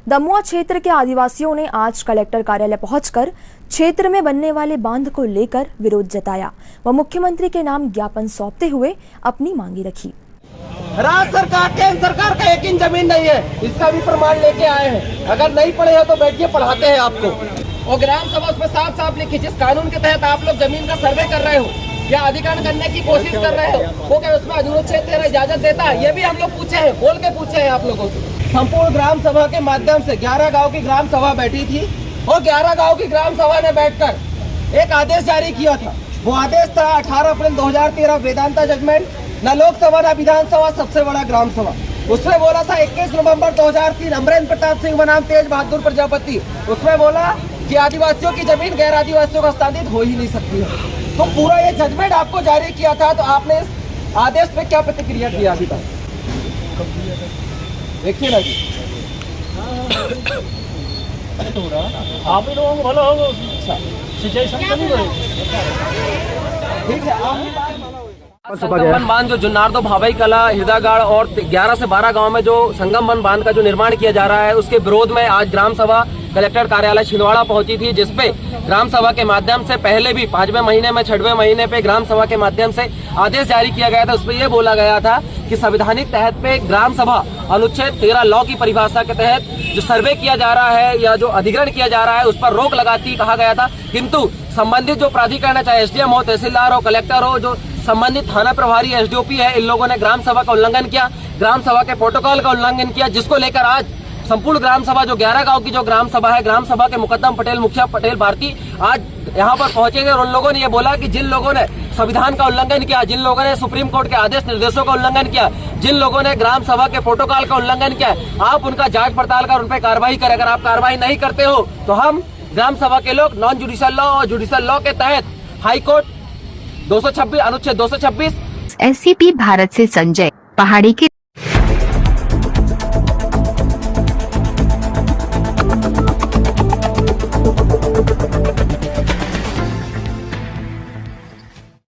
दमुआ क्षेत्र के आदिवासियों ने आज कलेक्टर कार्यालय पहुंचकर क्षेत्र में बनने वाले बांध को लेकर विरोध जताया व मुख्यमंत्री के नाम ज्ञापन सौंपते हुए अपनी मांगी रखी। राज्य सरकार केंद्र सरकार का एक इंच जमीन नहीं है, इसका भी प्रमाण लेके आए हैं। अगर नहीं पढ़े हो तो बैठिए, पढ़ाते हैं आपको। और ग्राम सभा उसमें साफ साफ लिखी, जिस कानून के तहत आप लोग जमीन का सर्वे कर रहे हो या अधिग्रहण करने की कोशिश कर रहे हो, वो क्या उसमें अनुच्छेद 13 इजाजत देता है? ये भी हम लोग पूछे हैं, बोल के पूछे हैं आप लोगों से। संपूर्ण ग्राम सभा के माध्यम से 11 गांव की ग्राम सभा बैठी थी और 11 गांव की ग्राम सभा ने बैठकर एक आदेश जारी किया था। वो आदेश था 18 अप्रैल 2013 वेदांता जजमेंट, न लोकसभा न विधानसभा, सबसे बड़ा ग्राम सभा। उसमें बोला था 21 नवंबर 2003 अमरेंद्र प्रताप सिंह बनाम तेज बहादुर प्रजापति, उसमें बोला कि आदिवासियों की जमीन गैर आदिवासियों का हस्तांतरित हो ही नहीं सकती है। तो पूरा ये जजमेंट आपको जारी किया था, तो आपने इस आदेश पे क्या प्रतिक्रिया किया अभी तक? देखिए ना जी, आप ही लोगों को भला होगा, सिंचाई संकट नहीं ठीक है। संगम बांध जो जुन्नारदो भावई कला हिरदागढ़ और 11 से 12 गांव में जो संगम बांध का जो निर्माण किया जा रहा है, उसके विरोध में आज ग्राम सभा कलेक्टर कार्यालय छिंदवाड़ा पहुंची थी, जिसपे ग्राम सभा के माध्यम से पहले भी 5वें महीने में 6वें महीने पे ग्राम सभा के माध्यम से आदेश जारी किया गया था। उसपे ये बोला गया था कि संवैधानिक तहत पे ग्राम सभा अनुच्छेद 13 लॉ की परिभाषा के तहत जो सर्वे किया जा रहा है या जो अधिग्रहण किया जा रहा है, उस पर रोक लगाती कहा गया था। किंतु संबंधित जो प्राधिकरण है, चाहे एसडीएम हो, तहसीलदार हो, कलेक्टर हो, जो संबंधित थाना प्रभारी एसडीओपी है, इन लोगों ने ग्राम सभा का उल्लंघन किया, ग्राम सभा के प्रोटोकॉल का उल्लंघन किया, जिसको लेकर आज संपूर्ण ग्राम सभा जो 11 गांव की जो ग्राम सभा है, ग्राम सभा के मुकद्दम पटेल, मुखिया पटेल भारती आज यहाँ पर पहुंचे थे और उन लोगों ने ये बोला कि जिन लोगों ने संविधान का उल्लंघन किया, जिन लोगों ने सुप्रीम कोर्ट के आदेश निर्देशों का उल्लंघन किया, जिन लोगों ने ग्राम सभा के प्रोटोकॉल का उल्लंघन किया, आप उनका जांच पड़ताल कर उन पर कार्रवाई करें। अगर आप कार्रवाई नहीं करते हो तो हम ग्राम सभा के लोग नॉन जुडिशियल लॉ और जुडिशियल लॉ के तहत हाईकोर्ट 226 अनुच्छेद 226 SCP भारत से संजय पहाड़ी के